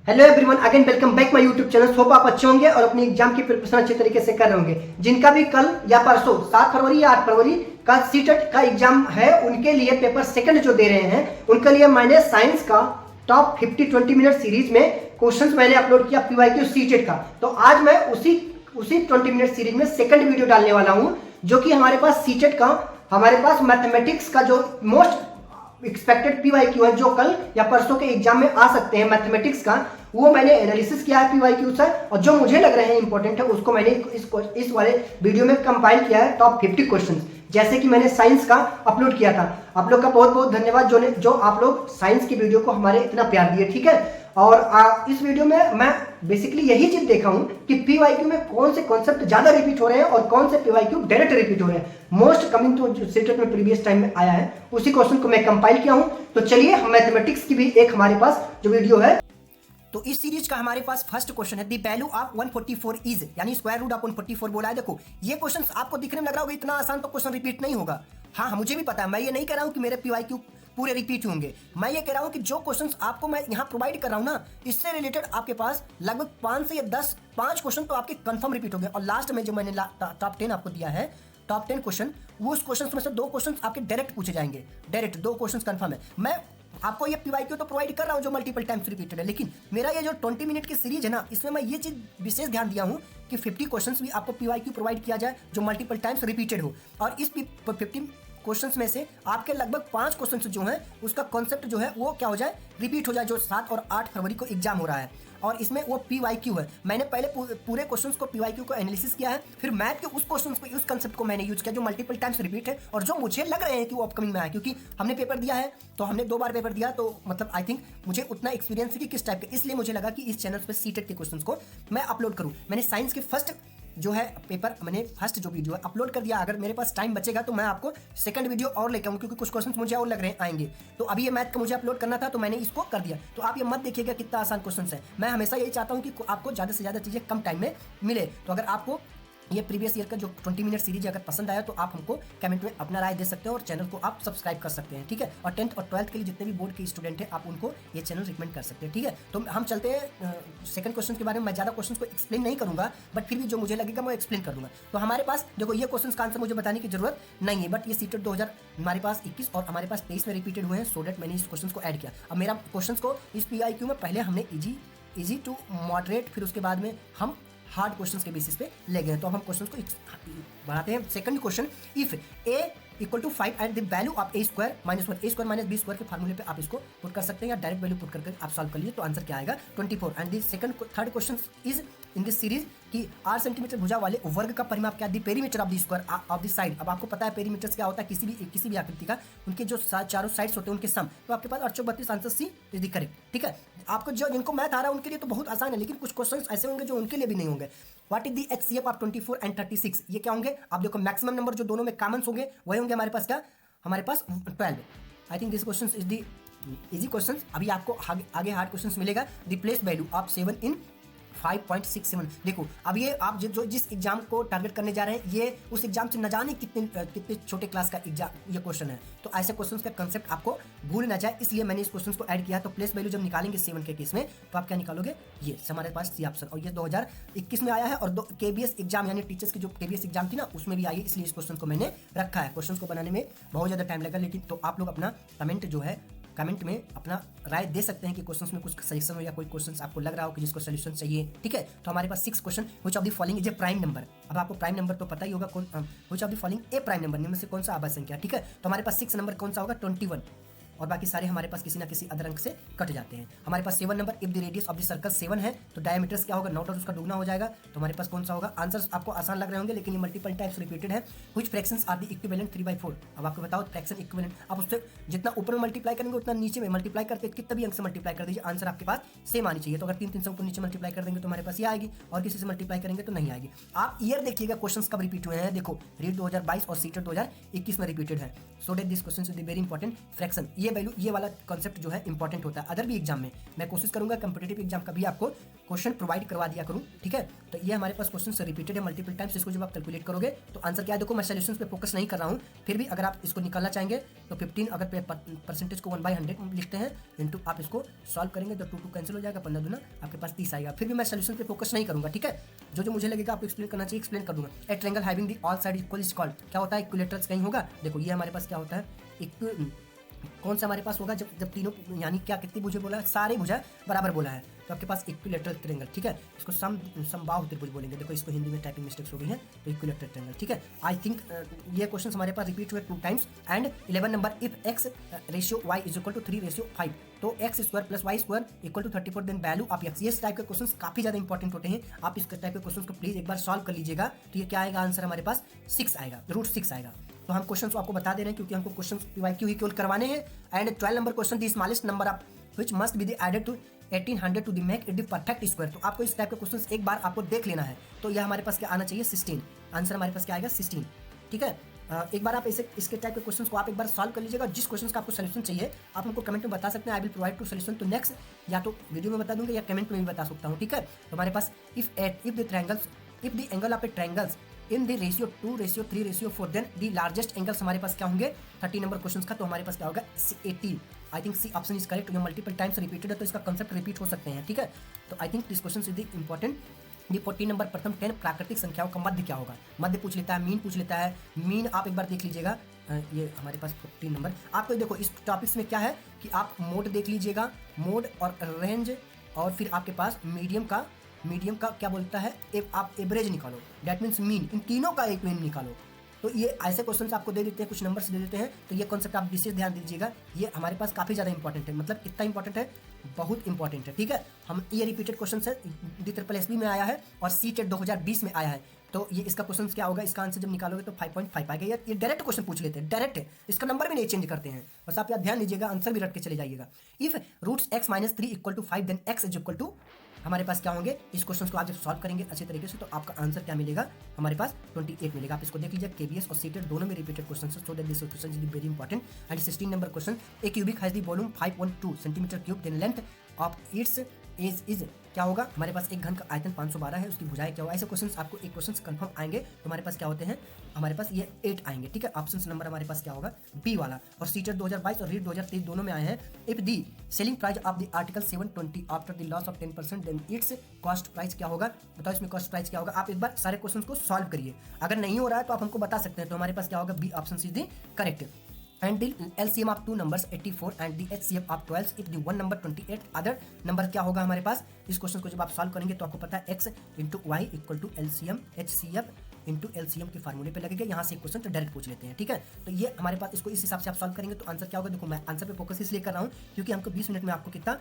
Hello everyone, again welcome back my YouTube channel. Hope आप अच्छे होंगे और अपनी एग्जाम की प्रिपरेशन अच्छे तरीके से कर रहे होंगे। जिनका भी कल या परसों 7 फरवरी या 8 फरवरी का सीटेट का एग्जाम है, उनके लिए पेपर सेकंड जो दे रहे हैं, उनके लिए मैंने साइंस का टॉप 50 20 मिनट सीरीज में क्वेश्चंस मैंने अपलोड किया पीवाईक्यू सीटेट का। तो आज मैं उसी 20 मिनट सीरीज में सेकंड वीडियो डालने वाला हूं, जो कि हमारे पास सीटेट का, हमारे पास मैथमेटिक्स का जो मोस्ट एक्सपेक्टेड पीवाईक्यू है, जो कल या परसों के एग्जाम में आ सकते हैं मैथमेटिक्स का, वो मैंने एनालिसिस किया है पीवाईक्यू से, और जो मुझे लग रहे हैं इंपॉर्टेंट है उसको मैंने इस वाले वीडियो में कंपाइल किया है टॉप 50 क्वेश्चंस, जैसे कि मैंने साइंस का अपलोड किया था। आप लोग का बहुत बहुत धन्यवाद जो आप लोग साइंस की वीडियो को हमारे इतना प्यार दिए, ठीक है। और इस वीडियो में मैं बेसिकली यही चीज देखा हूं कि पीवाईक्यू में कौन से कॉन्सेप्ट ज्यादा रिपीट हो रहे हैं और कौन से पीवाईक्यू डायरेक्ट रिपीट हो रहे हैं। मोस्ट कमिंग तो जो सीटेट में प्रीवियस टाइम में आया है, उसी क्वेश्चन को मैं कंपाइल किया हूं। तो चलिए, मैथमेटिक्स की भी एक हमारे पास जो वीडियो है, तो इस सीरीज का हमारे पास फर्स्ट क्वेश्चन है, द वैल्यू ऑफ 144 इज, यानी स्क्वायर रूट ऑफ 144 बोला है। देखो, ये क्वेश्चन आपको दिखने में लग रहा होगा इतना आसान, तो क्वेश्चन रिपीट नहीं होगा। हाँ, मुझे भी पता है, मैं ये नहीं कह रहा हूं कि मेरे पीवाईक्यू पूरे रिपीट होंगे। मैं ये कह रहा हूं कि जो क्वेश्चंस आपको मैं यहां प्रोवाइड कर रहा हूं ना, इससे रिलेटेड आपके पास लगभग 5 से या 5 क्वेश्चन तो आपके कंफर्म रिपीट होंगे। और लास्ट में जो मैंने टॉप 10 आपको दिया है, टॉप 10 क्वेश्चन, वो उस क्वेश्चन में से 2 क्वेश्चन आपके डायरेक्ट पूछे जाएंगे। डायरेक्ट 2 क्वेश्चन कंफर्म है। मैं आपको ये पीवाईक्यू तो प्रोवाइड कर रहा हूं जो मल्टीपल टाइम्स रिपीटेड है, लेकिन मेरा ये जो 20 मिनट की सीरीज है ना, इसमें मैं ये चीज विशेष ध्यान दिया हूं कि 50 क्वेश्चंस भी आपको पीवाईक्यू प्रोवाइड किया जाए जो मल्टीपल टाइम्स रिपीटेड हो। और इस 50 क्वेश्चंस में से आपके लगभग 5 क्वेश्चंस जो हैं, उसका कॉन्सेप्ट जो है वो क्या हो जाए, रिपीट हो जाए, जो 7 और 8 फरवरी को एग्जाम हो रहा है। और इसमें वो पीवाईक्यू है। मैंने पहले पूरे क्वेश्चंस को पीवाईक्यू को एनालिसिस किया है, फिर मैथ के उस क्वेश्चंस को, उस कंसेप्ट को मैंने यूज किया जो मल्टीपल टाइम्स रिपीट है और जो मुझे लग रहे हैं कि वो अपकमिंग में आए, क्योंकि हमने पेपर दिया है, तो हमने 2 बार पेपर दिया, तो मतलब आई थिंक मुझे उतना एक्सपीरियंस है कि किस टाइप के, इसलिए मुझे लगा कि इस चैनल पर सीटेट के क्वेश्चंस को मैं अपलोड करूँ। मैंने साइंस के फर्स्ट जो है पेपर, मैंने फर्स्ट जो वीडियो है अपलोड कर दिया। अगर मेरे पास टाइम बचेगा तो मैं आपको सेकंड वीडियो और लेकर आऊँ, क्योंकि कुछ क्वेश्चंस मुझे और लग रहे हैं आएंगे। तो अभी ये मैथ का मुझे अपलोड करना था, तो मैंने इसको कर दिया। तो आप ये मत देखिएगा कितना आसान क्वेश्चन है। मैं हमेशा यही चाहता हूँ कि आपको ज़्यादा से ज़्यादा चीज़ें कम टाइम में मिले। तो अगर आपको ये प्रीवियस ईयर का जो 20 मिनट सीरीज अगर पसंद आया, तो आप हमको कमेंट में अपना राय दे सकते हो और चैनल को आप सब्सक्राइब कर सकते हैं, ठीक है। और 10th और 12th के लिए जितने भी बोर्ड के स्टूडेंट हैं, आप उनको ये चैनल रिकमेंड कर सकते हैं, ठीक है। तो हम चलते हैं सेकंड क्वेश्चन के बारे में। मैं ज़्यादा क्वेश्चन को एक्सप्लेन नहीं करूंगा, बट फिर भी जो मुझे लगेगा मैं एक्सप्लेन कर दूंगा। तो हमारे पास देखो, ये क्वेश्चन का आंसर मुझे बताने की जरूरत नहीं है, बट ये सीटेट 2000 हमारे पास 21 और हमारे पास 23 में रिपीटेड हुए हैं, सो डेट मैंने इस क्वेश्चन को ऐड किया। अब मेरा क्वेश्चन को इस पीआईक्यू में पहले हमने इजी टू मॉडरेट, फिर उसके बाद में हम हार्ड क्वेश्चंस के बेसिस पे ले गए। तो अब हम क्वेश्चंस को बढ़ाते हैं। Second question, if a equal to 5 and the value of a square minus 1, a square minus b square के फार्मूले पे आप इसको पुट कर सकते हैं, या डायरेक्ट वैल्यू पुट करके आप सॉल्व कर लीजिए, तो आंसर क्या आएगा 24। And the third question is in this series कि 8 सेंटीमीटर भुजा वाले वर्ग का परिमाप क्या, the perimeter of the square of the side. अब आपको पता है पेरीमीटर्स क्या होता है, किसी भी आकृति का, उनके जो चारों साइड्स होते हैं उनके सम। तो आपके पास 832 answer C is the correct, ठीक है। आपको जो जिनको मैथ आ रहा है उनके लिए तो बहुत आसान है, लेकिन कुछ क्वेश्चंस ऐसे होंगे जो उनके लिए भी नहीं होंगे। What is the HCF of 24 and 36, ये क्या होंगे। आप देखो, मैक्सिमम नंबर जो दोनों में कॉमन होंगे वही होंगे हमारे पास, क्या, हमारे पास 12। आई think this question is the easy question. अभी आपको आगे हार्ड क्वेश्चन मिलेगा। द प्लेस वैल्यू ऑफ 7 इन 5.67। देखो, अब ये आप जो जिस एग्जाम को टारगेट करने जा रहे हैं, ये उस एग्जाम से न जाने कितने छोटे क्लास का एग्जाम ये क्वेश्चन है। तो ऐसे क्वेश्चंस का कंसेप्ट आपको भूल ना जाए, इसलिए मैंने इस क्वेश्चन को ऐड किया। तो प्लेस वैल्यू जब निकालेंगे 7 के केस में, तो आप क्या निकालोगे, ये हमारे पास सी ऑप्शन। और ये 2021 में आया है, और केबीएस एग्जाम यानी टीचर्स की जो केबीएस एग्जाम थी ना, उसमें भी आई है, इसलिए इस क्वेश्चन को मैंने रखा है। क्वेश्चन को बनाने में बहुत ज़्यादा टाइम लगा, लेकिन तो आप लोग अपना कमेंट में अपना राय दे सकते हैं कि क्वेश्चंस में कुछ सजेशन हो, या कोई क्वेश्चंस आपको लग रहा हो कि जिसको सोल्यूशन चाहिए, ठीक है। तो हमारे पास 6 question, which of the following is a prime number. अब आपको प्राइम नंबर तो पता ही होगा, कौन which of the following A prime number, में से कौन सा आभाज्य संख्या, ठीक है। तो हमारे पास 6 नंबर कौन सा होगा, 21, और बाकी सारे हमारे पास किसी ना किसी अदर अंक से कट जाते हैं। हमारे पास 7 number, if the radius of the circle 7 है, तो डायमीटर्स क्या होगा, नॉट, और उसका दुगना हो जाएगा। तो हमारे पास कौन सा होगा, आंसर्स आपको आसान लग रहे होंगे, लेकिन ये मल्टीपल टाइम्स रिपीटेड है। Which fractions are the equivalent 3/4। अब आपको बताओ, फ्रैक्शन इक्विवेलेंट, आप उससे जितना ऊपर में मल्टीप्लाई करेंगे उतना नीचे में मल्टीप्लाई करते, कितना भी अंक से मल्टीप्लाई कर दीजिए, आंसर आपके पास सेम आनी चाहिए। तो अगर 3 से ऊपर नीचे मल्टीप्लाई कर देंगे तो हमारे पास ये आएगी, और किसी से मल्टीप्लाई करेंगे तो नहीं आएगी। आप ईयर देखिएगा क्वेश्चंस कब रिपीट हुए हैं। देखो, रीट 2022 और सीटेट 2021 में रिपीटेड है। So that this question is very important. Fraction, ये ये वैल्यू, ये वाला कॉन्सेप्ट जो है इंपॉर्टेंट होता है। अदर भी एग्जाम में मैं कोशिश करूंगा कंपीटेटिव एग्जाम का भी आपको क्वेश्चन प्रोवाइड करवा दिया करूं, ठीक है। तो ये हमारे पास क्वेश्चन रिपीटेड है मल्टीपल टाइम्स, इसको जब आप कैलकुलेट करोगे तो आंसर क्या है। देखो मैं सॉल्यूशंस पे फोकस नहीं कर रहा हूँ, फिर भी अगर आप इसको निकालना चाहेंगे तो 15 अगर परसेंटेज को 1/100 लिखते हैं इंटू आप इसको सॉल्व करेंगे तो 2 कैंसिल हो जाएगा, 15 दूना आपके पास 30 आएगा। फिर भी मैं सॉल्यूशन पे फोकस नहीं करूंगा, ठीक है। जो मुझे लगेगा आपको एक्सप्लेन करना चाहिए एक्सप्लेन कर दूंगा। ए triangle having the all side equal is called, क्या होता है इक्विलेटरल्स कहीं होगा। देखो ये हमारे पास क्या होता है, कौन सा हमारे पास होगा जब तीनों यानी क्या कितनी भुजा बोला है, सारे भुजा बराबर बोला है तो आपके पास इक्विलेटरल ट्रायंगल, ठीक है। इसको समबाहु त्रिभुज बोलेंगे। देखो इसको हिंदी में टाइपिंग मिस्टेक्स हो गई है, तो इक्विलेटरल ट्रायंगल, ठीक है। आई थिंक ये क्वेश्चन हमारे पास रिपीट हुए 2 times. And 11 number, if x ratio y is equal to 3:5 तो x square plus y square equal to 34 then value of x। ये टाइप के क्वेश्चंस काफी ज्यादा इंपॉर्टेंट होते हैं, आप इस टाइप के क्वेश्चंस को प्लीज एक बार सॉल्व कर लीजिएगा। तो ये क्या आएगा आंसर हमारे पास 6 आएगा, √6 आएगा। तो हम क्वेश्चन आपको बता दे रहे हैं क्योंकि हमको क्वेश्चन PYQ ही केवल करवाने हैं। And 12 number question, the smallest number of which must be added to 1800 to the make it the perfect square. तो आपको इस टाइप के क्वेश्चंस एक बार आपको देख लेना है। तो यह हमारे पास क्या आना चाहिए 16, आंसर हमारे पास क्या आएगा 16, ठीक है। एक बार आप इसके टाइप के क्वेश्चंस को आप एक बार सॉल्व कर लीजिएगा। जिस क्वेश्चंस का आपको सॉल्यूशन चाहिए आप हमको कमेंट में बता सकते हैं, I will provide to solution to next, या तो वीडियो में बता दूंगा या कमेंट में भी बता सकता हूँ, ठीक है। तो हमारे पास if the angle of a triangles in the ratio 2:3:4 then the largest angles हमारे पास क्या होंगे 30 नंबर क्वेश्चन का। तो हमारे पास क्या होगा 18। I think C option is correct. ये मल्टीपल टाइम्स रिपीटेड है तो इसका कंसेप्ट रिपीट हो सकते हैं, ठीक है। तो आई think this question is the important. The 14 number, प्रथम 10 प्राकृतिक संख्याओं का मध्य क्या होगा। मध्य पूछ लेता है, मीन पूछ लेता है। मीन आप एक बार देख लीजिएगा, ये हमारे पास 14 नंबर। आपको देखो इस टॉपिक्स में क्या है कि आप मोड देख लीजिएगा, मोड और रेंज, और फिर आपके पास मीडियम का क्या बोलता है, आप एवरेज निकालो, दैट मीन्स मीन, इन तीनों का एक मीन निकालो। तो ये ऐसे क्वेश्चंस आपको दे देते हैं, कुछ नंबर्स दे देते हैं। तो ये कॉन्सेप्ट आप विशेष ध्यान दीजिएगा, ये हमारे पास काफ़ी ज़्यादा इंपॉर्टेंट है। मतलब कितना इंपॉर्टेंट है, बहुत इंपॉर्टेंट है, ठीक है। हम ये रिपीटेड क्वेश्चन है, DSSB में आया है और CTET 2020 में आया है। तो ये इसका क्वेश्चन क्या होगा, इसका आंसर जब निकालोगे तो 5.5 आएगा। ये डायरेक्ट क्वेश्चन पूछ लेते हैं, डायरेक्ट, इसका नंबर भी नहीं चेंज करते हैं। बस आप याद ध्यान दीजिएगा, आंसर भी रट के चले जाइएगा। If √x-3 = 5 then x is equal to, हमारे पास क्या होंगे। इस क्वेश्चन को आप जब सॉल्व करेंगे अच्छे तरीके से तो आपका आंसर क्या मिलेगा, हमारे पास 28 मिलेगा। आप इसको देख लीजिए, KBS और CTET दोनों में रिपीटेड क्वेश्चन है, so that this question is very important. And 16 number question, a cubic has the volume 512 centimetre cube then length of its is क्या होगा, हमारे पास एक घन का आयतन 512 है, उसकी भुजाएं क्या होगा। ऐसे क्वेश्चंस आपको एक क्वेश्चन कंफर्म आएंगे तो हमारे पास क्या होते हैं, हमारे पास ये 8 आएंगे, ठीक है। ऑप्शन नंबर हमारे पास क्या होगा बी वाला। और CTET 2022 और रीट 2023 दोनों में आए हैं। If the selling price of the article 720 after the loss of 10% then its cost price क्या होगा। बताओ इसमें कॉस्ट प्राइस क्या होगा। आप एक बार सारे क्वेश्चन को सॉल्व करिए, अगर नहीं हो रहा है तो आप हमको बता सकते हैं। तो हमारे पास क्या होगा, B option is the correct. And the LCM of 2 numbers 84 and the HCF of 12 if the one number 28 other number क्या होगा हमारे पास। इस क्वेश्चन को जब आप सॉल्व करेंगे तो आपको पता है x into y equal to LCM HCF into LCM के फार्मूले पे लगेगा। यहाँ से एक क्वेश्चन तो डायरेक्ट पूछ लेते हैं, ठीक है। तो ये हमारे पास इसको इस हिसाब से आप सॉल्व करेंगे तो आंसर क्या होगा। देखो मैं आंसर पे फोकस इसलिए कर रहा हूँ क्योंकि हमको 20 मिनट में आपको कितना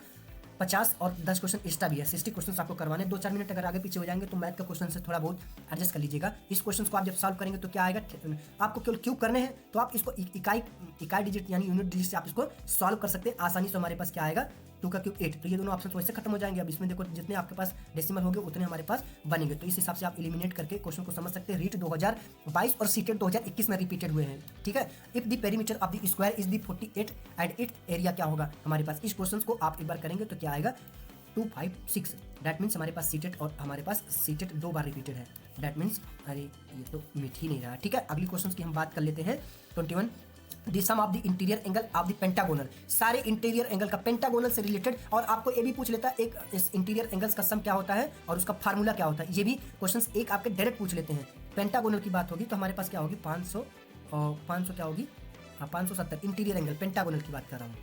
50 और 10 क्वेश्चन एक्स्ट्रा भी है, 60 क्वेश्चन आपको करवाने। 2-4 मिनट अगर आगे पीछे हो जाएंगे तो मैथ का क्वेश्चन से थोड़ा बहुत एडजस्ट कर लीजिएगा। इस क्वेश्चन को आप जब सॉल्व करेंगे तो क्या आएगा, आपको केवल क्यूब करने हैं तो आप इसको इकाई डिजिट यानी यूनिट डिजिट से आप इसको सॉल्व कर सकते हैं आसानी से। हमारे पास क्या आएगा 2 का क्यूब 8। तो ये दोनों ऑप्शन वैसे खत्म हो जाएंगे। अब इसमें देखो जितने आपके पास डेसिमल होंगे उतने हमारे पास बनेंगे। तो इस हिसाब से आप एलिमिनेट करके क्वेश्चन को समझ सकते हैं। रीट 2022 और CTET 2021 में रिपीटेड हुए हैं, ठीक है। If the perimeter of the square is the 48 and it area क्या होगा हमारे पास। इस क्वेश्चन को आप एक बार करेंगे तो क्या आएगा 256। दैट मीन्स हमारे पास CTET और हमारे पास CTET 2 बार रिपीटेड है। दैट मीन्स अरे ये तो मिट ही नहीं रहा, ठीक है। अगली क्वेश्चन की हम बात कर लेते हैं 21। The sum of the interior angle of the pentagonal, सारे इंटीरियर एंगल का पेंटागोनल से रिलेटेड। और आपको ये भी पूछ लेता है एक इस इंटीरियर एंगल्स का सम क्या होता है और उसका फार्मूला क्या होता है। ये भी क्वेश्चंस एक आपके डायरेक्ट पूछ लेते हैं। पेंटागोनल की बात होगी तो हमारे पास क्या होगी 500 और 500 क्या होगी 570 इंटीरियर एंगल पेंटागोनल की बात कर रहा हूँ।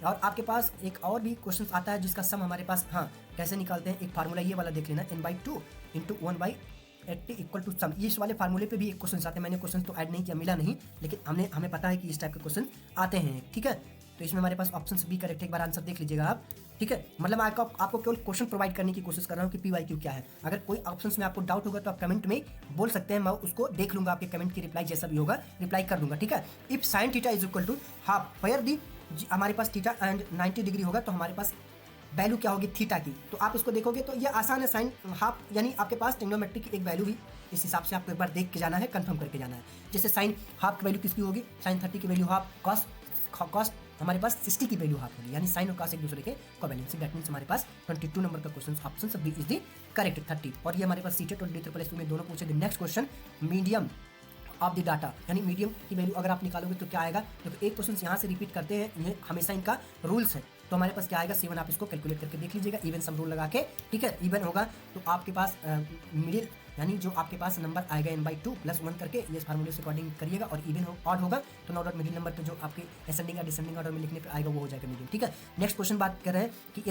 और आपके पास एक और भी क्वेश्चन आता है जिसका सम हमारे पास, हाँ कैसे निकालते हैं, एक फार्मूला ये वाला देख लेना, n/2 into 1/80 equal to some. इस वाले फार्मूले पे भी एक क्वेश्चन आते हैं। मैंने क्वेश्चन तो ऐड नहीं किया, मिला नहीं, लेकिन हमें पता है कि इस टाइप के क्वेश्चन आते हैं, ठीक है। तो इसमें हमारे पास ऑप्शन भी करेक्ट है, एक बार आंसर देख लीजिएगा आप, ठीक है। मतलब आपको केवल क्वेश्चन प्रोवाइड करने की कोशिश कर रहा हूँ कि PYQ क्या है। अगर कोई ऑप्शंस में आपको डाउट होगा तो आप कमेंट में बोल सकते हैं, मैं उसको देख लूंगा, आपके कमेंट की रिप्लाई जैसा भी होगा रिप्लाई कर दूंगा, ठीक है। If sine theta is equal to half where the, हमारे पास थीटा एंड 90 डिग्री होगा तो हमारे पास वैल्यू क्या होगी थीटा की। तो आप इसको देखोगे तो ये आसान है, साइन हाफ यानी आपके पास ट्रिग्नोमेट्री की एक वैल्यू भी इस हिसाब से आपको एक बार देख के जाना है, कंफर्म करके जाना है। जैसे साइन हाफ की वैल्यू किसकी होगी, साइन 30 की वैल्यू हाफ, कॉस हमारे पास 60 की वैल्यू हाफ होगी, यानी साइन और कॉस एक दूसरे के कोवेलेंट। दैट मींस हमारे पास 22 नंबर का question option B is the correct 30। और ये हमारे पास सीटेट और DSSS में दोनों पूछे। Next question medium of the data, यानी मीडियम की वैल्यू अगर आप निकालोगे तो क्या आएगा। देखो एक क्वेश्चन यहाँ से रिपीट करते हैं, ये हमेशा इनका रूल्स है। तो हमारे पास क्या आएगा 7, आप इसको कैलकुलेट करके देख लीजिएगा इवन सम रूल लगा के, ठीक है। इवन होगा तो आपके पास मिडिल, यानी जो आपके पास नंबर आएगा n/2 + 1 करके ये फार्मूले से अकॉर्डिंग करिएगा। और इवन ऑड होगा तो नो डाउट मिडिल नंबर पे जो आपके असेंडिंग या डिसेंडिंग ऑर्डर में लिखने पे आएगा वो हो जाएगा मीडियम, ठीक है। नेक्स्ट क्वेश्चन बात कर रहे हैं कि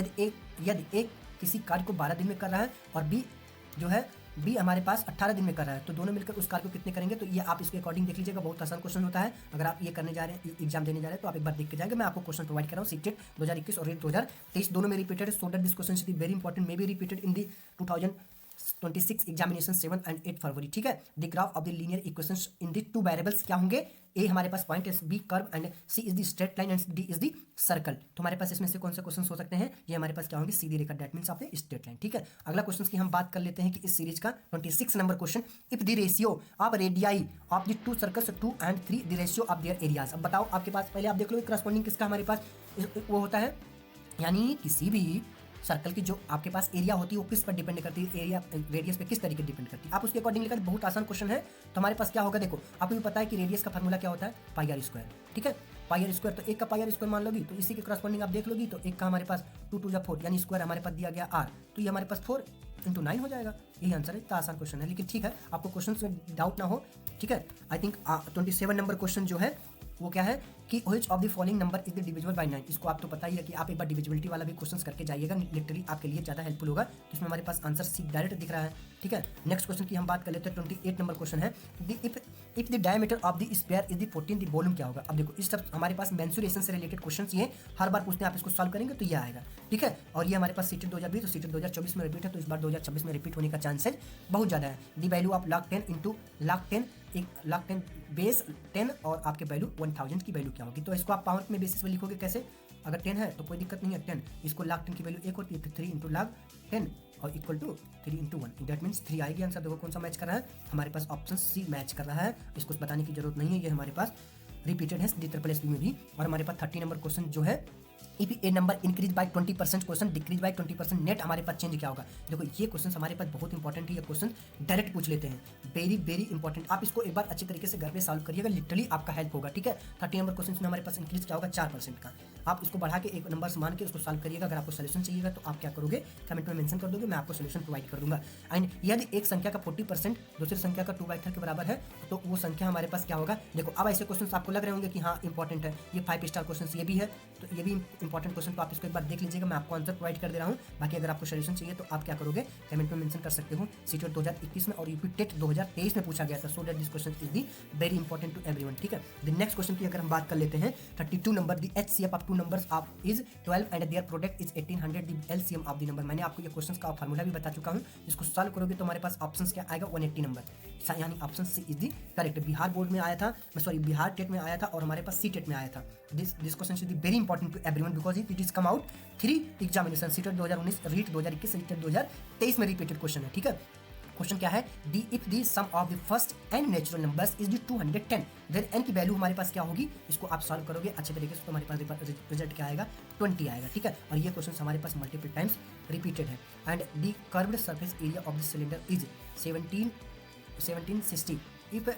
यदि एक किसी कार्य को 12 दिन में कर रहा है और बी हमारे पास 18 दिन में कर रहा है, तो दोनों मिलकर उस कार्य को कितने करेंगे। तो ये आप इसके अकॉर्डिंग देख लीजिएगा, बहुत आसान क्वेश्चन होता है। अगर आप ये करने जा रहे हैं, एग्जाम देने जा रहे हैं, तो आप एक बार देख के जाएंगे। मैं आपको क्वेश्चन प्रोवाइड कर रहा हूँ सीटेट 2021 और 2023 दोनों में रिपीटेड है। So that this question is very important, may be repeated in the 2026 examination 7 and 8 फरवरी, ठीक है। The graph of the linear equations in the 2 variables क्या होंगे। ए हमारे पास पॉइंट है, B curve and C is the straight line and D is the circle. तो हमारे पास इसमें से कौन से क्वेश्चन हो सकते हैं, ये हमारे पास क्या होंगे सीधी रेखा, that means of the straight line, ठीक है। अगला क्वेश्चन की हम बात कर लेते हैं कि इस सीरीज का 26 number question, if the ratio of radii of the 2 circles 2 and 3 the ratio of their areas. अब बताओ आपके पास, पहले आप देख लो करस्पॉन्डिंग किसका हमारे पास वो होता है, यानी किसी भी सर्कल की जो आपके पास एरिया होती है वो किस पर डिपेंड करती है, एरिया रेडियस पे किस तरीके डिपेंड करती है। आप उसके अकॉर्डिंग लिखा, बहुत आसान क्वेश्चन है। तो हमारे पास क्या होगा, देखो आपको भी पता है कि रेडियस का फार्मूला क्या होता है, πr², ठीक है। πr², तो एक का πr² मान लोगी तो इसी के करस्पॉन्डिंग आप देख लोगी, तो एक का हमारे पास 2 2 4, यानी स्क्वायर हमारे पास दिया गया r, तो ये हमारे पास 4 × 9 हो जाएगा। यही आंसर है। इतना आसान क्वेश्चन है, लेकिन ठीक है आपको क्वेश्चन में डाउट ना हो, ठीक है। आई थिंक 27 नंबर क्वेश्चन जो है वो क्या है कि which of the following number is the divisible by 9। इसको आप तो पता ही है कि आप एक बार डिविजिबिलिटी वाला भी क्वेश्चन करके जाइएगा, लिटरली आपके लिए ज़्यादा हेल्पफुल होगा। तो इसमें हमारे पास आंसर सी डायरेक्ट दिख रहा है, ठीक है। नेक्स्ट क्वेश्चन की हम बात कर लेते हैं। 28 नंबर क्वेश्चन है, if the diameter of the sphere is the 14, the volume क्या होगा। अब देखो इस सब हमारे पास मेंसुरेशन से रिलेटेड क्वेश्चन ये हर बार पूछते हैं, आप इसको सॉल्व करेंगे तो ये आएगा, ठीक है। और ये हमारे पास सीटेट 2020 और सीटेट 2024 में रिपीट है, तो इस बार 2026 में रिपीट होने का चांसेस बहुत ज़्यादा है। The value of log 10 × log 10, एक log 10 बेस 10 और आपके वैल्यू 1000 की वैल्यू क्या होगी। तो इसको आप पावर में बेसिस में लिखोगे कैसे, अगर 10 है तो कोई दिक्कत नहीं है 10, इसको log 10 की वैल्यू 1 होती है, तो 3 × log 10 और इक्वल टू 3 × 1, दैट मीन्स 3 आएगी आंसर। देखो कौन सा मैच कर रहा है, हमारे पास ऑप्शन सी मैच कर रहा है, इसको बताने की जरूरत नहीं है, ये हमारे पास रिपीटेड है DSSS में भी। और हमारे पास 30 नंबर क्वेश्चन जो है, if A number increase by 20%, question decrease by 20%, net हमारे पास चेंज क्या होगा। देखो ये क्वेश्चन हमारे पास बहुत इंपॉर्टेंट है, ये क्वेश्चन डायरेक्ट पूछ लेते हैं, वेरी वेरी इंपॉर्टेंट। आप इसको एक बार अच्छे तरीके से घर पे सॉल्व करिएगा, लिटरली आपका हेल्प होगा, ठीक है। 30 नंबर क्वेश्चन में हमारे पास इंक्रीज क्या होगा 4% का। आप इसको बढ़ा के एक नंबर मान के उसको सॉल्व करिएगा। अगर आपको सोल्यूशन चाहिएगा तो आप क्या करोगे, कमेंट में मेंशन कर दोगे, मैं आपको सोल्यूशन प्रोवाइड कर दूंगा। एंड यदि एक संख्या का 40% दूसरी संख्या का 2/3 के बराबर है, तो वो संख्या हमारे पास क्या होगा। देखो अब ऐसे क्वेश्चन आपको लग रहे होंगे कि हाँ इंपॉर्टेंट है, ये 5 स्टार क्वेश्चन ये भी है, तो ये भी इंपॉर्टेंट क्वेश्चन, तो आप इसको एक बार देख लीजिएगा, मैं आपको आंसर प्रोवाइड कर दे रहा हूँ। बाकी अगर आपको सोल्यूशन चाहिए तो आप क्या करोगे, कमेंट में मेंशन कर सकते हो। सीटेट 2021 में और यूपी टेट 2023 में पूछा गया था, so that this question is the very important to everyone, ठीक है। द नेक्स्ट क्वेश्चन की अगर हम बात कर लेते हैं, 32 number, the HCF of 2 numbers of is 12 and their product is 1800, the LCM of the number. मैंने आपको ये क्वेश्चन का फार्मूला भी बता चुका हूँ, इसको सॉल्व करोगे तो हमारे पास ऑप्शन क्या आएगा 180 नंबर, यानी option C is the correct. Bihar board में आया था, सॉरी बिहार टेट में आया था और हमारे पास सी टेट में आया था। This question is very important to everyone because it is come out 3 examination, CTET 2019, REET 2021, CTET 2023 में रिपीटेड क्वेश्चन है, ठीक है। क्वेश्चन क्या है, the if the sum of the first and natural numbers is the 210, then n की value हमारे पास क्या होगी। इसको आप सॉल्व करोगे अच्छे तरीके से तो हमारे पास रिजल्ट क्या आएगा 20 आएगा, ठीक है। और ये क्वेश्चन हमारे पास मल्टीपल टाइम्स रिपीटेड है। And the curved surface area of the cylinder is 1760, if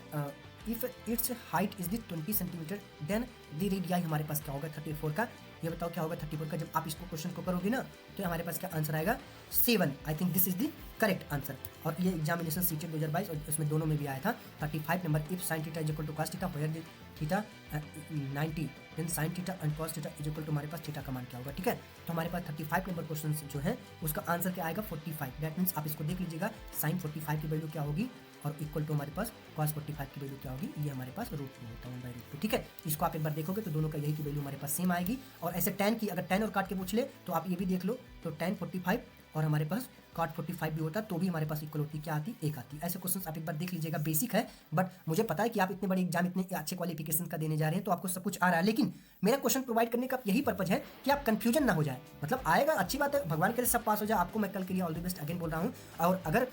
its height is the 20 centimetre, then the radii हमारे पास क्या होगा 34 का। ये बताओ क्या होगा 34 का, जब आप इसको क्वेश्चन को करोगे ना तो हमारे पास क्या आंसर आएगा 7। आई think this is the correct answer. और ये एग्जामिनेशन सीटेट 2022 और इसमें दोनों में भी आया था। 35 number, if sin theta is equal to cos theta, where theta 90, then sin theta and cos theta is equal to हमारे पास थीटा का मान क्या होगा, ठीक है। तो हमारे पास 35 नंबर क्वेश्चन जो है उसका आंसर क्या आएगा 45, दैट मीन्स आप इसको देख लीजिएगा, sin 45 की वैल्यू क्या होगी और इक्वल टू हमारे पास cos 45 की वैल्यू क्या होगी, ये हमारे पास √2 होता है 1/√2, ठीक है। इसको आप एक बार देखोगे तो दोनों का यही की वैल्यू हमारे पास सेम आएगी। और ऐसे tan की अगर tan और काट के पूछ ले तो आप ये भी देख लो, तो tan 45 और हमारे पास cot 45 भी होता तो भी हमारे पास इक्वल होती क्या आती 1 आती। ऐसे क्वेश्चंस आप एक बार देख लीजिएगा, बेसिक है, बट मुझे पता है कि आप इतने बड़े एग्जाम इतने अच्छे क्वालिफिकेशन का देने जा रहे हैं तो आपको सब कुछ आ रहा है, लेकिन मेरा क्वेश्चन प्रोवाइड करने का यही पर्पज है कि आप कंफ्यूजन ना हो जाए। मतलब आएगा अच्छी बात है, भगवान करे सब पास हो जाए, आपको मैं कल के लिए ऑल द बेस्ट अगेन बोल रहा हूँ। और अगर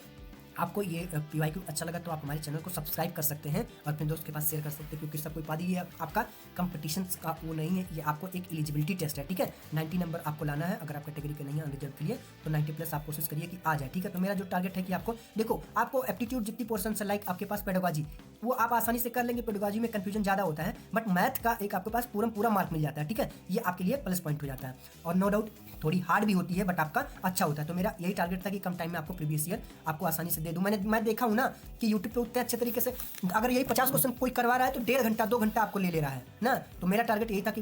आपको ये PYQ अच्छा लगा तो आप हमारे चैनल को सब्सक्राइब कर सकते हैं और अपने दोस्त के पास शेयर कर सकते हैं, क्योंकि सब कोई पादी ये आपका कंपटीशन का वो नहीं है, ये आपको एक एलिजिबिलिटी टेस्ट है, ठीक है। 90 नंबर आपको लाना है, अगर आप कैटेगरी के नहीं है अनरिजर्व के लिए तो 90 प्लस आप कोशिश करिए कि आ जाए, ठीक है। तो मेरा जो टारगेट है कि आपको देखो, आपको एप्टीट्यूड जितनी पोर्सन है, लाइक आपके पास पेडागोजी, वो आप आसानी से कर लेंगे, पेडागोजी में कंफ्यूजन ज़्यादा होता है, बट मैथ का एक आपके पास पूरा मार्क मिल जाता है, ठीक है। ये आपके लिए प्लस पॉइंट हो जाता है, और नो डाउट थोड़ी हार्ड भी होती है बट आपका अच्छा होता है। तो मेरा यही टारगेट था कि कम टाइम में आपको प्रीवियस ईयर आपको आसानी से दे दूं। मैं देखा हूं ना कि यूट्यूब पे उतने अच्छे तरीके से अगर यही 50 क्वेश्चन कोई करवा रहा है तो 1.5 घंटा 2 घंटा आपको ले रहा है ना। तो मेरा टारगेट यही था कि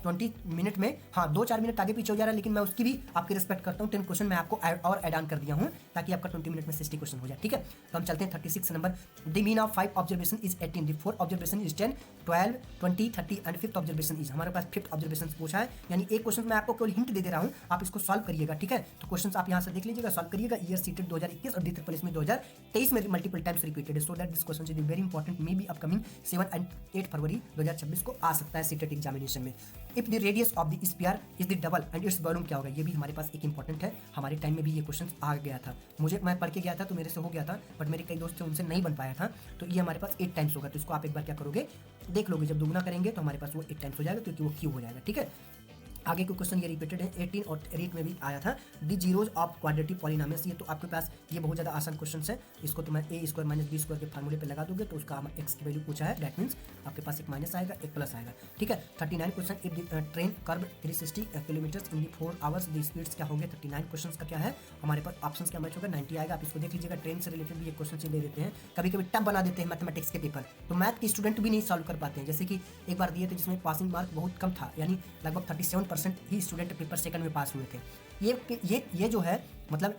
20 मिनट में, हाँ 2-4 मिनट आगे पीछे हो जा रहा है, लेकिन मैं उसकी भी आपकी रिस्पेक्ट करता हूँ। 10 क्वेश्चन मैं आपको और ऐड ऑन कर दिया हूँ ताकि आपका 20 मिनट में 60 क्वेश्चन हो जाए, ठीक है। तो हम चलते हैं 36 number. The mean of 5 observation is 18, the 4th observation is 10, 12, 20, 30 and 5th observation is, हमारे पास 5th ऑब्जर्वेशन पूछा है, यानी एक क्वेश्चन मैं आपको केवल हिंट दे रहा हूँ, आप इसको सॉल्व करिएगा, ठीक है। तो क्वेश्चंस आप यहां से देख लीजिएगा, सॉल्व करिएगा। ईयर सीटेड 2021 और डी में 2023 में मल्टीपल टाइम्स रिपीटेड है, so that this question is very important, may B upcoming 7 and 8 फरवरी 2026 को आ सकता है सीटेड एग्जामिनेशन में। If the radius of the sphere is the double and its volume क्या होगा, ये भी हमारे पास एक इंपॉर्टेंट है। हमारे टाइम में भी ये क्वेश्चन आ गया था, मैं पढ़ के गया था तो मेरे से हो गया था, बट मेरे कई दोस्त थे उनसे नहीं बन पाया था। तो ये हमारे पास 8 टाइम्स होगा, तो इसको आप एक बार क्या करोगे, देख लोगे, जब दुगना करेंगे तो हमारे पास वो 8 टाइम्स हो जाएगा, क्योंकि वो क्यू हो जाएगा, ठीक है। आगे को क्वेश्चन ये रिपीटेड है, 18 और 8 में भी आया था, the zeros of quadratic polynomials. ये तो आपके पास ये बहुत ज़्यादा आसान क्वेश्चन है, इसको तो मैं a square minus b square के फार्मूले पे लगा दोगे तो उसका x की वैल्यू पूछा है, दैट मीन्स आपके पास एक माइनस आएगा एक प्लस आएगा, ठीक है। 39 question, if the train curve 360 kilometre in the 4 hours the speeds क्या होंगे। 39 क्वेश्चन का क्या है, हमारे पास ऑप्शन क्या मैच होगा, 90 आएगा। आप इसको देख लीजिएगा, ट्रेन से रिलेटेड भी ये क्वेश्चन दे देते हैं, कभी कभी टफ बना देते हैं मैथमेटिक्स के पेपर, तो मैथ के स्टूडेंट भी नहीं सॉल्व कर पाते हैं। जैसे कि एक बार दिए थे जिसमें पासिंग मार्क बहुत कम था, यानी लगभग 37% ही स्टूडेंट पेपर सेकंड में पास हुए थे। ये जो है, मतलब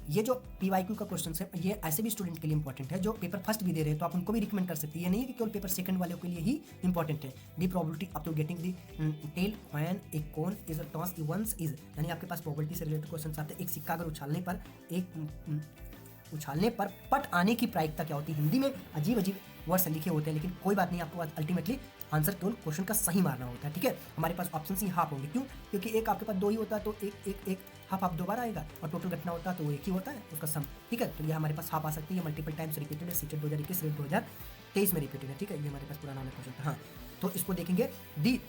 ये जो PYQ का क्वेश्चन है, ये ऐसे भी स्टूडेंट के लिए इंपॉर्टेंट है जो पेपर फर्स्ट भी दे रहे हैं, तो आप उनको भी रिकमेंड कर सकते हैं। ये नहीं है कि केवल पेपर सेकंड वालों के लिए ही इंपॉर्टेंट है। The probability of to getting the tail when a coin is a toss once is, यानी आपके पास प्रोबेबिलिटी से रिलेटेड क्वेश्चन आते हैं। एक सिक्का अगर उछालने पर पट आने की प्रायिकता क्या होती है। हिंदी में अजीब अजीब वर्ड्स लिखे होते हैं, लेकिन कोई बात नहीं, आपको अल्टीमेटली आंसर केवल क्वेश्चन का सही मारना होता है, ठीक है। हमारे पास ऑप्शन ही हाफ होंगे, क्यों, क्योंकि एक आपके पास 2 ही होता है, तो एक हाफ आप 2 बार आएगा, और टोटल घटना होता है तो वो एक ही होता है उसका सम, ठीक है। तो ये हमारे पास हाफ आ सकती है, मल्टीपल टाइम्स रिपीटेड है, सीटेड 2021 2023 में रिपीटेड है, ठीक है। ये हमारे पास पुराना क्वेश्चन था, हाँ। तो इसको देखेंगे, दी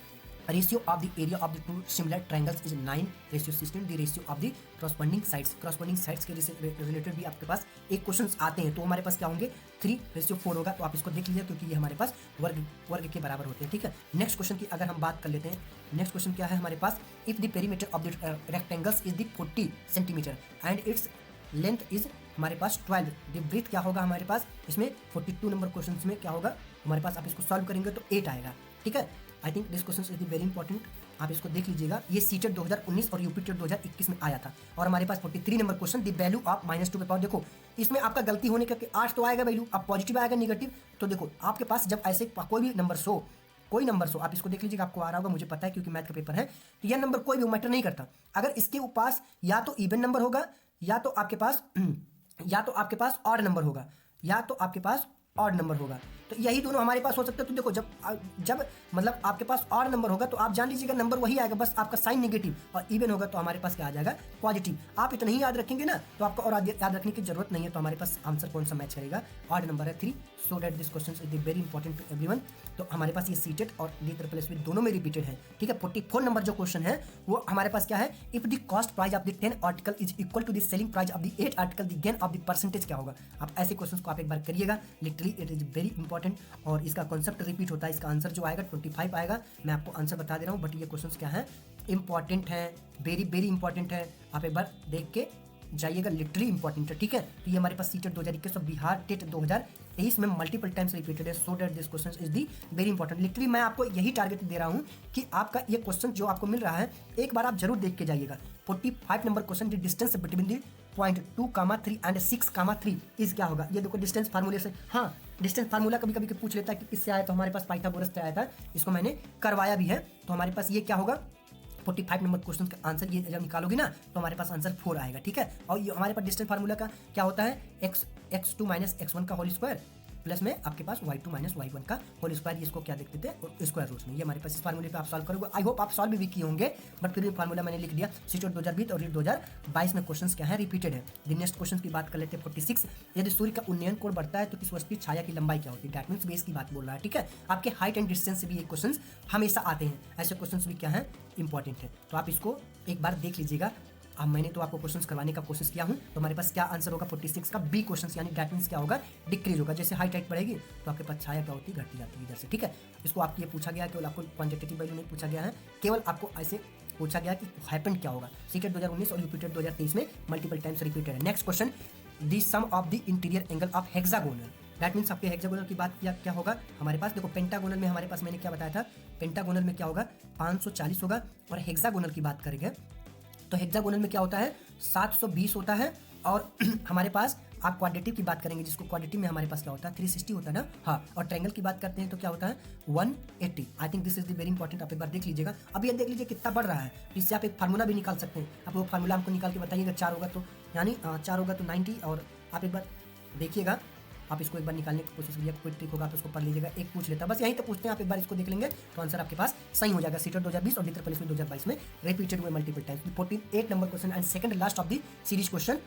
ratio of the area of the 2 similar triangles is 9:16। The ratio of the corresponding sides के रिलेटेड भी आपके पास एक क्वेश्चन आते हैं, तो हमारे पास क्या होंगे, 3:4 होगा। तो आप इसको देख लीजिए, क्योंकि ये हमारे पास वर्ग के बराबर होते हैं, ठीक है। नेक्स्ट क्वेश्चन की अगर हम बात कर लेते हैं, नेक्स्ट क्वेश्चन क्या है हमारे पास, if the perimeter of the rectangles is the 40 centimetre and its length is हमारे पास 12, द ब्रेथ क्या होगा हमारे पास, इसमें 42 नंबर क्वेश्चन में क्या होगा हमारे पास, आप इसको सॉल्व करेंगे तो 8 आएगा, ठीक है। I think this question is very important, आप इसको देख लीजिएगा। ये सीटेड 2019 और यूपी टेट 2021 में आया था, और हमारे पास 43 number question, the value of -2 पे पावर। देखो इसमें आपका गलती होने का 8 तो आएगा वैल्यू, अब पॉजिटिव आएगा निगेटिव, तो देखो आपके पास जब ऐसे कोई भी नंबर सो आप इसको देख लीजिएगा, आपको आ रहा होगा, मुझे पता है क्योंकि मैथ का पेपर है। तो यह नंबर कोई भी मैटर नहीं करता, अगर इसके पास या तो इवन नंबर होगा, या तो आपके पास ऑड नंबर होगा, या तो आपके पास ऑड नंबर होगा, तो यही दोनों हमारे पास हो सकता है। तो देखो जब मतलब आपके पास ऑड नंबर होगा तो आप जान लीजिएगा नंबर वही आएगा, बस आपका साइन नेगेटिव, और इवन होगा तो हमारे पास क्या आ जाएगा, पॉजिटिव। आप इतना ही याद रखेंगे ना, तो आपको और याद रखने की जरूरत नहीं है। तो हमारे पास आंसर कौन सा मैच करेगा, ऑड नंबर है 3, so that this question is very important to everyone. तो हमारे पास ये सीटेड और डी दोनों में रिपीटेड है, ठीक है। 44 नंबर जो क्वेश्चन है वो हमारे पास क्या है, if the cost price of the 10 article is equal to the selling price of the 8 article, the gain of the percentage क्या होगा। आप ऐसे क्वेश्चन को आप एक बार करिएगा, literally it is very important, और इसका कॉन्सेप्ट रिपीट होता है। इसका आंसर जो आएगा 25 आएगा, मैं आपको आंसर बता दे रहा हूँ, बट ये क्वेश्चंस क्या है, इंपॉर्टेंट है, वेरी वेरी इंपॉर्टेंट है, आप एक बार देख के जाइएगा, लिटरली इंपॉर्टेंट है, ठीक है। तो ये हमारे पास सीटेड 2021 और बिहार टेट 2023 में मल्टीपल टाइम्स रिपीटेड है, so that this question is the very important. Literally मैं आपको यही टारगेट दे रहा हूँ कि आपका ये क्वेश्चन जो आपको मिल रहा है, एक बार आप जरूर देख के जाइएगा। 45 number question, the distance between the point 2,3 and 6,3 is क्या होगा। ये देखो डिस्टेंस फार्मूले से, हाँ डिस्टेंस फार्मूला कभी कभी पूछ लेता है कि किससे आया, तो हमारे पास पाइथागोरस से आया था, इसको मैंने करवाया भी है। तो हमारे पास ये क्या होगा, 45 नंबर क्वेश्चन का आंसर ये जब निकालोगे ना तो हमारे पास आंसर 4 आएगा, ठीक है। और ये हमारे पास डिस्टेंस फार्मूला का क्या होता है, x2 - x1 का होल स्क्वायर प्लस में आपके पास y2 माइनस y1 का होल स्क्वायर, इसको क्या देखते थे और स्क्वायर रूट्स में। ये हमारे पास इस फार्मूले पे आप सॉल्व करोगे। आई होप आप सॉल्व भी किए होंगे, बट फिर भी फार्मूला मैंने लिख दिया। सीटेट 2020 और रीट 2022 में क्वेश्चंस क्या है, रिपीटेड है। द नेक्स्ट क्वेश्चन की बात कर लेते हैं 46। यदि सूर्य का उन्नयन कोण बढ़ता है तो किस वस्तु की छाया की लंबाई क्या होती है। दैट मींस बेस की बात बोल रहा है, ठीक है। आपके हाइट एंड डिस्टेंस से भी ये क्वेश्चंस हमेशा आते हैं, ऐसे क्वेश्चंस भी क्या है, इंपॉर्टेंट है। तो आप इसको एक बार देख लीजिएगा। अब मैंने तो आपको क्वेश्चंस करवाने का कोशिश किया हूं, तो हमारे पास क्या आंसर होगा 46 का बी क्वेश्चंस, यानी दैट मींस क्या होगा, डिक्रीज होगा। जैसे हाइट बढ़ेगी तो आपके पास छाया क्या होती है, घटती जाती है इधर से, ठीक है। इसको आपको ये पूछा गया, केवल आपको क्वांटिटेटिव वैल्यू नहीं पूछा गया है, केवल आपको ऐसे पूछा गया कि हैपेंड क्या होगा। सीटेट 2019 और यूपीटेट 2023 में मल्टीपल टाइम्स रिपीटेड है। Next question, the sum of the interior angle of hexagonal. That means आपके हेक्सागोनल की बात किया क्या होगा हमारे पास, देखो पेंटागोनल में हमारे पास मैंने क्या बताया था, पेंटागोनल में क्या होगा 540 होगा, और हेक्सागोनल की बात करेंगे तो हेक्सागोनल में क्या होता है 720 होता है। और हमारे पास आप क्वाड्रेटिव की बात करेंगे, जिसको क्वाड्रेटिव में हमारे पास क्या होता है 360 होता है ना, हाँ। और ट्रायंगल की बात करते हैं तो क्या होता है 180। आई think this is the very important, आप एक बार देख लीजिएगा। अब ये देख लीजिए कितना बढ़ रहा है, इससे आप एक फार्मूला भी निकाल सकते हैं। आप वो फार्मूला हमको निकाल के बताइएगा, 4 होगा तो यानी 4 होगा तो 90, और आप एक बार देखिएगा, आप इसको एक बार निकालने की कोशिश कीजिएगा, कोई ट्रिक होगा तो उसको पढ़ लीजिएगा। एक पूछ लेता है बस, यहीं तो पूछते हैं, आप एक बार इसको देख लेंगे तो आंसर आपके पास सही हो जाएगा। सीटेट 2020 और डिक्रीज 2022 में रिपीटेड हुए multiple times. 48 number question and second last of the series question.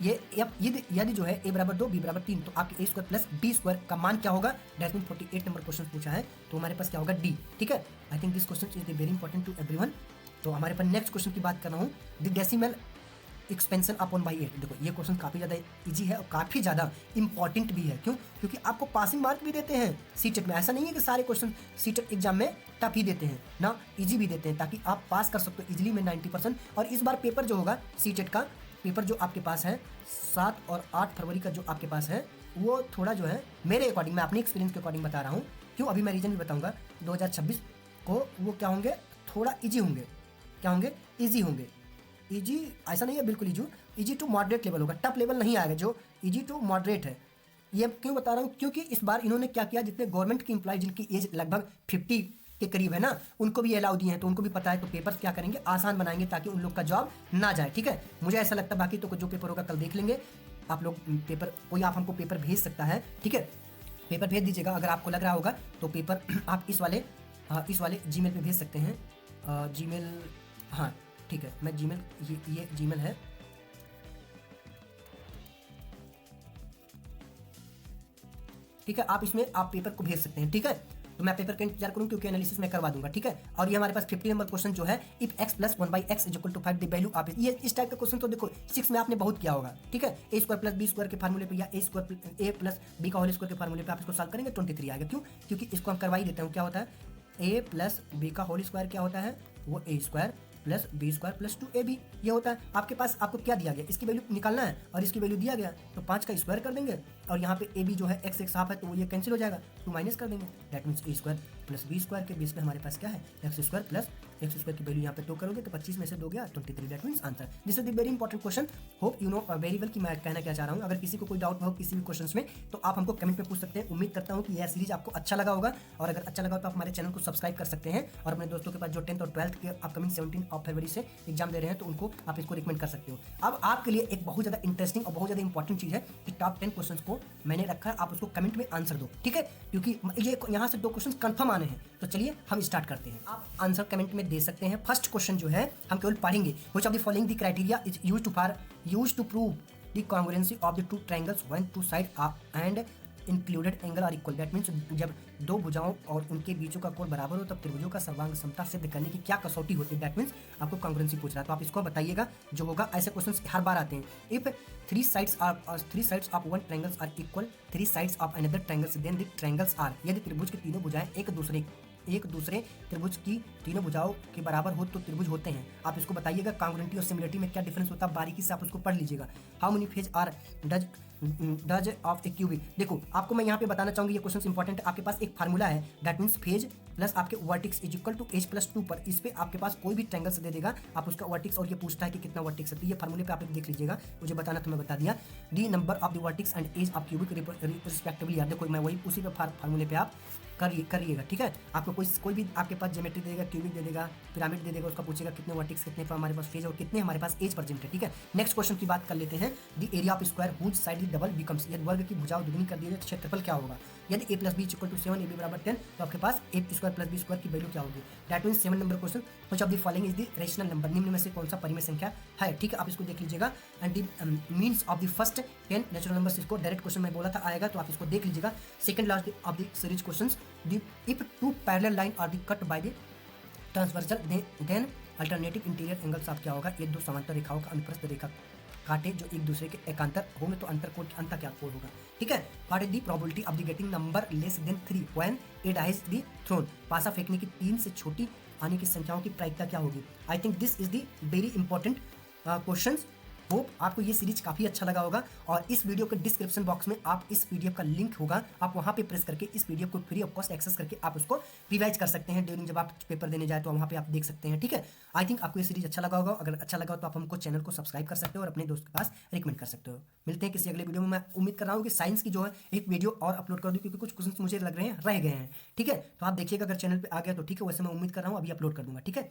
ये यदि जो है a बराबर 2 b बराबर 3 तो आपके a square plus b square का मान क्या होगा। दैट मीन 48 नंबर क्वेश्चन पूछा है, तो हमारे पास क्या होगा डी, ठीक है। I think this question is very important to everyone. तो हमारे पास नेक्स्ट क्वेश्चन की बात कर रहा हूँ, the decimal expansion upon by 8। देखो ये क्वेश्चन काफ़ी ज़्यादा इजी है और काफ़ी ज़्यादा इंपॉर्टेंट भी है। क्यों? क्योंकि आपको पासिंग मार्क भी देते हैं सीटेट में। ऐसा नहीं है कि सारे क्वेश्चन सीटेट एग्जाम में टफ ही देते हैं ना, इजी भी देते हैं, ताकि आप पास कर सकते हो इजीली में 90%। और इस बार पेपर जो होगा सीटेट का पेपर जो आपके पास है 7 और 8 फरवरी का जो आपके पास है, वो थोड़ा जो है मेरे अकॉर्डिंग, मैं अपने एक्सपीरियंस के अकॉर्डिंग बता रहा हूँ। क्यों? अभी मैं रीजन भी बताऊँगा। 2026 को वो क्या होंगे, थोड़ा ईजी होंगे। क्या होंगे? ईजी होंगे। इजी ऐसा नहीं है बिल्कुल इजी टू मॉडरेट लेवल होगा, टफ लेवल नहीं आएगा, जो इजी टू मॉडरेट है। ये क्यों बता रहा हूँ? क्योंकि इस बार इन्होंने क्या किया, जितने गवर्नमेंट के एम्प्लॉय जिनकी एज लगभग 50 के करीब है ना, उनको भी अलाउ दिए हैं, तो उनको भी पता है, तो पेपर क्या करेंगे, आसान बनाएंगे ताकि उन लोग का जॉब ना जाए, ठीक है। मुझे ऐसा लगता है, बाकी तो जो पेपर होगा कल देख लेंगे। आप लोग पेपर, कोई आप हमको पेपर भेज सकता है, ठीक है, पेपर भेज दीजिएगा अगर आपको लग रहा होगा तो पेपर आप इस वाले जीमेल पे भेज सकते हैं। जीमेल, हाँ ठीक है, मैं जीमेल, ये जीमेल है, ठीक है। आप इसमें आप पेपर को भेज सकते हैं, ठीक है। तो मैं पेपर का इंतजार करूं, क्योंकि एनालिसिस मैं करवा दूंगा, ठीक है। और ये हमारे पास 50 नंबर क्वेश्चन जो है, if x plus 1/x is equal to 5 the value of, ये इस टाइप का क्वेश्चन तो देखो 6 में आपने बहुत किया होगा, ठीक है। a square plus b square के फार्मूले पे या a प्लस b का होल स्क्वायर के फार्मूले पे आप इसको सॉल्व करेंगे 23 आएगा। क्यों? क्योंकि इसको हम करवा ही देते हैं। क्या होता है a प्लस b का होल स्क्वायर, क्या होता है वो a square plus b square plus 2ab, ये होता है। आपके पास आपको क्या दिया गया, इसकी वैल्यू निकालना है और इसकी वैल्यू दिया गया, तो 5 का स्क्वायर कर देंगे, और यहाँ पे ab जो है x हाफ है तो वो ये कैंसिल हो जाएगा, 2 माइनस कर देंगे। That means a square plus b square के बेस पे हमारे पास क्या है x square plus x square की वैल्यू यहाँ पे 2 करोगे तो 25 में से 2 गया 23। That means answer. This is the very important question. Hope you know very well कि मैं कहना क्या चाह रहा हूँ। अगर किसी को कोई डाउट हो किसी भी क्वेश्चन में तो आप हमको कमेंट में पूछ सकते हैं। उम्मीद करता हूँ कि यह सीरीज आपको अच्छा लगा होगा, और अगर अच्छा लगा तो आप हमारे चैनल को सब्सक्राइब कर सकते हैं, और अपने दोस्तों के पास जो 10th और 12th के अपकमिंग 17 फरवरी से एग्जाम दे रहे हैं तो उनको आप इसको रिकमेंड कर सकते हो। अब आपके लिए एक बहुत ज़्यादा इंटरेस्टिंग और बहुत ज़्यादा इंपॉर्टेंट चीज़ है कि टॉप 10 क्वेश्चन को मैंने रखा है, आप उसको कमेंट में आंसर दो, ठीक है। क्योंकि ये यहाँ से 2 क्वेश्चन कंफर्म आने हैं, तो चलिए हम स्टार्ट करते हैं। आप आंसर कमेंट में दे सकते हैं। फर्स्ट क्वेश्चन जो है हम केवल पढ़ेंगे, which of the following the criteria is used to prove the congruency of the two triangles when two side and included angle are equal. That means जब 2 भुजाओं और उनके बीचों का कोण बराबर हो तब त्रिभुजों का सर्वांग समता सिद्ध करने की क्या कसौटी होती है। दैट मीन्स आपको कॉन्ग्रुएंसी पूछ रहा है, तो आप इसको बताइएगा जो होगा। ऐसे क्वेश्चन हर बार आते हैं। If 3 sides of one triangles are equal 3 sides of another triangles then the triangles are. यदि त्रिभुज की तीनों भुजाएं एक दूसरे त्रिभुज की तीनों भुजाओं के बराबर हो तो त्रिभुज होते हैं। आप इसको बताइएगा कॉन्ग्रुएंटी और सिमिलरिटी में क्या डिफरेंस होता है, बारीकी से आप उसको पढ़ लीजिएगा। How many faces are does of a cubic. देखो आपको मैं यहाँ पे बताना चाहूंगी, ये क्वेश्चन इंपॉर्टेंट है। आपके पास एक फार्मूला है, दैट मीन्स फेज प्लस आपके vertices is equal to edge plus 2 पर। इस पे आपके पास कोई भी ट्रायंगल से दे देगा, आप उसका वर्टिक्स और ये पूछता है कि कितना वर्टिक्स है, तो ये फार्मूले पे आप देख लीजिएगा। मुझे बताना तो मैं बता दिया। The number of the vertices and edge of cubic respectively. यार देखो मैं वही उसी पे फार्मूले पे आप करिएगा, ठीक है। आपको कोई भी आपके पास ज्योमेट्री दे देगा, क्यूबिक दे देगा, पिरामिड दे देगा, उसका पूछेगा कितने वर्टिक्स, कितने पर हमारे पास फेज और कितने हमारे पास एज प्रेजेंट है, ठीक है। नेक्स्ट क्वेश्चन की बात कर लेते हैं। The area of square whose side is double becomes, यदि वर्ग की भुजाओं दुगनी कर दी जाए तो क्षेत्रफल क्या होगा। यदि a + b = 7, ab = 10, तो आपके पास a² + b² की वैल्यू क्या होगी। That means 7 number question, which of the following is the rational number, निम्न में से कौन सा परिमेय संख्या है, ठीक है। आप इसको देख लीजिएगा। And the means of the first 10 natural numbers, इसको डायरेक्ट क्वेश्चन में बोला था आएगा, तो आप इसको देख लीजिएगा। Second last of the series questions, the if two parallel line are the cut by the transversal then alternative interior angles आप क्या होगा। ये दो समांतर रेखाओं का अनुप्रस्थ रेखा काटे जो एक दूसरे के एकांतर होंगे तो अंतर क्या कोण होगा, ठीक है। What is the probability of the getting number less than 3 when it dies the thrown, पासा फेंकने की 3 से छोटी आने की संख्याओं की प्रायिकता क्या होगी। आई think this is the very important questions. Hope आपको ये सीरीज काफ़ी अच्छा लगा होगा, और इस वीडियो के डिस्क्रिप्शन बॉक्स में आप इस पीडीएफ का लिंक होगा, आप वहाँ पे प्रेस करके इस पीडीएफ को फ्री ऑफ कॉस्ट एक्सेस करके आप उसको रिवाइज कर सकते हैं ड्यूरिंग जब आप पेपर देने जाए, तो वहाँ पे आप देख सकते हैं, ठीक है। आई थिंक आपको ये सीरीज अच्छा लगा होगा। अगर अच्छा लगा हो तो आप हमको चैनल को सब्सक्राइब कर सकते हो और अपने दोस्त के पास रिकमेंड कर सकते हो। मिलते हैं किसी अगले वीडियो में। मैं उम्मीद कर रहा हूँ कि साइंस की जो है एक वीडियो और अपलोड कर दूँ, क्योंकि कुछ क्वेश्चन मुझे लग रहे हैं रह गए हैं, ठीक है। तो आप देखिएगा, अगर चैनल पर आ गया तो ठीक है, वैसे मैं उम्मीद कर रहा हूँ अभी अपलोड कर दूंगा, ठीक है।